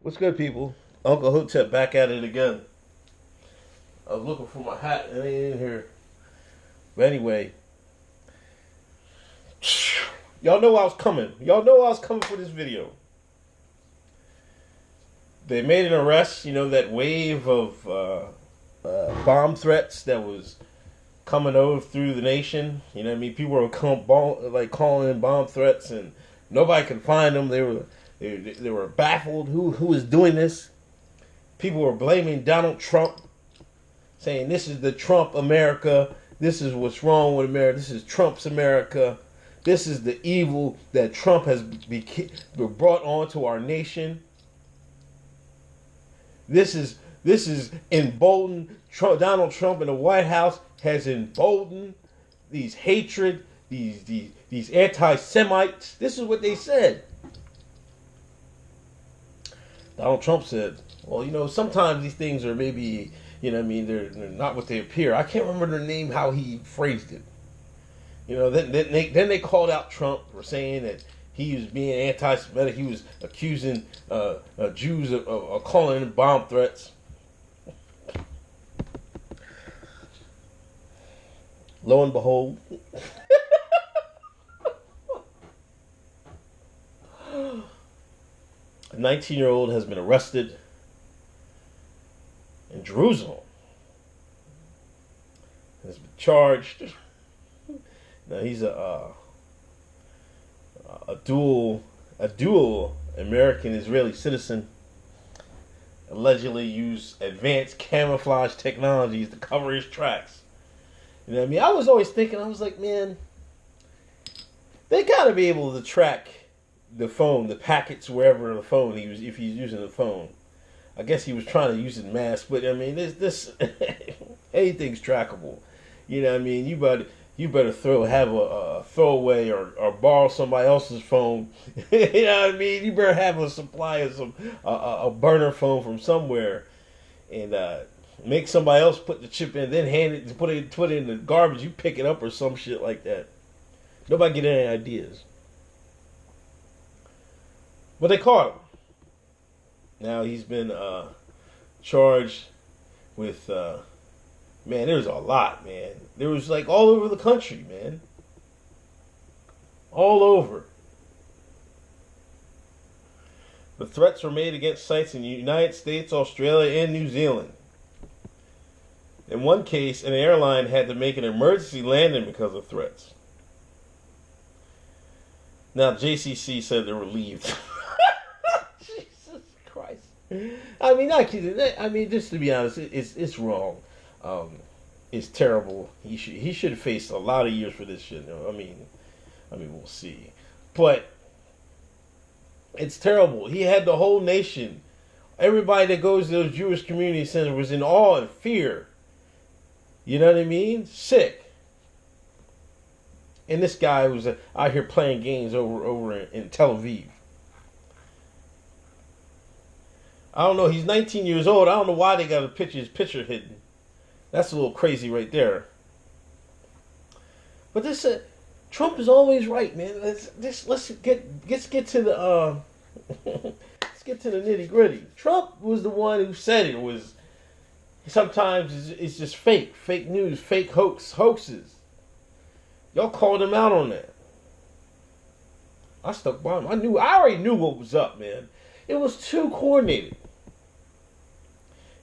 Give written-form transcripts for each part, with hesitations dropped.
What's good, people? Uncle Hotep back at it again. I was looking for my hat and it ain't in here. But anyway, y'all know I was coming. Y'all know I was coming for this video. They made an arrest. You know that wave of bomb threats that was coming over through the nation. You know what I mean? People were calling in bomb threats, and nobody could find them. They were baffled. Who was doing this? People were blaming Donald Trump, saying this is the Trump America. This is what's wrong with America. This is Trump's America. This is the evil that Trump has brought onto our nation. This is emboldened. Donald Trump in the White House has emboldened these hatred, these anti-Semites. This is what they said. Donald Trump said, well, you know, sometimes these things are maybe, you know what I mean, they're not what they appear. I can't remember the name, how he phrased it. You know, then they called out Trump for saying that he was being anti-Semitic. He was accusing Jews of calling in bomb threats. Lo and behold, a 19-year-old has been arrested in Jerusalem. Has been charged. Now he's a dual American-Israeli citizen. Allegedly used advanced camouflage technologies to cover his tracks. You know what I mean? I was always thinking, I was like, man, they got to be able to track the phone, the packets, wherever the phone if he's using the phone. I guess he was trying to use it in mass, but I mean, this anything's trackable. You know what I mean? You better have a throwaway or borrow somebody else's phone. You know what I mean? You better have a supply of a burner phone from somewhere, and make somebody else put the chip in, then hand it, put it in the garbage. You pick it up or some shit like that. Nobody get any ideas. But they caught him. Now he's been charged with, man, there was a lot, man. There was like all over the country, man. All over. The threats were made against sites in the United States, Australia, and New Zealand. In one case, an airline had to make an emergency landing because of threats. Now, JCC said they're relieved. Jesus Christ. I mean, not kidding. I mean, just to be honest, it's wrong. It's terrible. He should have faced a lot of years for this shit. I mean, we'll see. But it's terrible. He had the whole nation, everybody that goes to those Jewish community centers was in awe and fear. You know what I mean? Sick. And this guy was out here playing games over in Tel Aviv. I don't know. He's 19 years old. I don't know why they got his picture hidden. That's a little crazy right there. But this Trump is always right, man. Let's get to the let's get to the nitty gritty. Trump was the one who said it was. Sometimes it's just fake news, fake hoaxes. Y'all called him out on that. I stuck by him. I already knew what was up, man. It was too coordinated.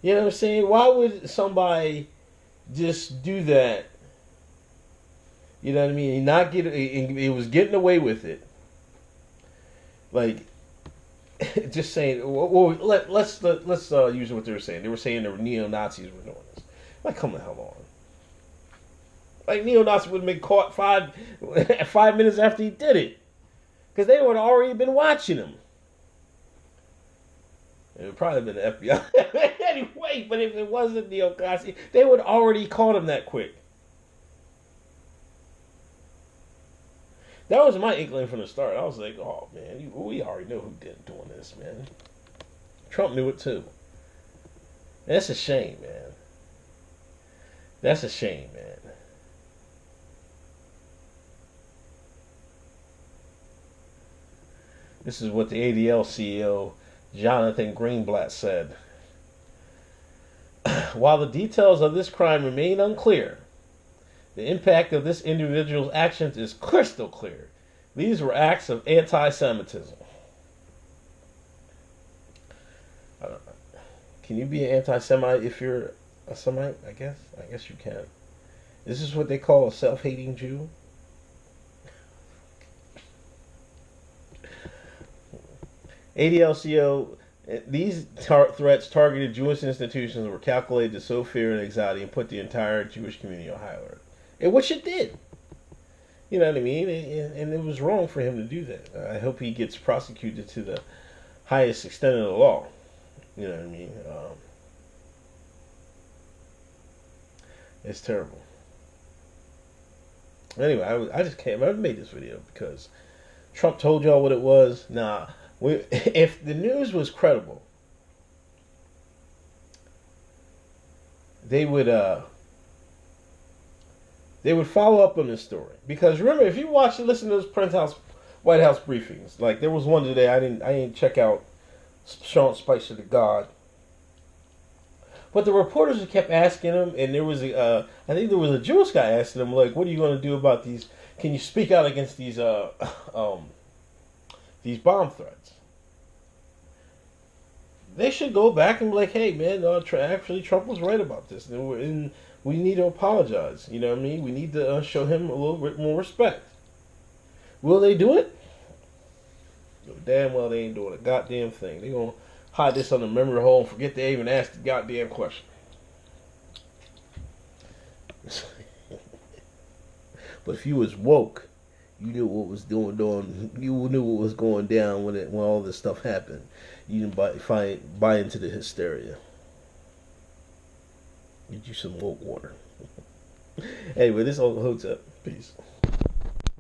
You know what I'm saying? Why would somebody just do that? You know what I mean? And not get it was getting away with it. Like, just saying. Well, let's use what they were saying. They were saying the neo-Nazis were doing this. Like, come the hell on. Like, neo-Nazis would have been caught 5 minutes after he did it, because they would have already been watching him. It would probably have been the FBI anyway. But if it wasn't neo-Nazi, they would have already caught him that quick. That was my inkling from the start. I was like, oh, man, we already know who did doing this, man. Trump knew it, too. That's a shame, man. That's a shame, man. This is what the ADL CEO Jonathan Greenblatt said. While the details of this crime remain unclear, the impact of this individual's actions is crystal clear. These were acts of anti-Semitism. Can you be an anti-Semite if you're a Semite? I guess you can. Is this what they call a self-hating Jew? ADLCO, these threats targeted Jewish institutions were calculated to sow fear and anxiety and put the entire Jewish community on high alert. And which it did. You know what I mean? And it was wrong for him to do that. I hope he gets prosecuted to the highest extent of the law. You know what I mean? It's terrible. Anyway, I just can't. I made this video because Trump told y'all what it was. Nah, if the news was credible, they would follow up on this story. Because remember, if you watch and listen to those White House briefings, like there was one today. I didn't check out Sean Spicer to God. But the reporters kept asking him, and there was I think there was a Jewish guy asking him, like, "What are you going to do about these? Can you speak out against these bomb threats?" They should go back and be like, "Hey, man, actually, Trump was right about this, and we need to apologize. You know what I mean? We need to show him a little bit more respect." Will they do it? Damn well they ain't doing a goddamn thing. They gonna hide this on the memory hole and forget they even asked the goddamn question. But if you was woke, you knew what was doing. You knew what was going down when all this stuff happened. You didn't buy into the hysteria. Get you some woke water. Anyway, this all Hotep. Peace.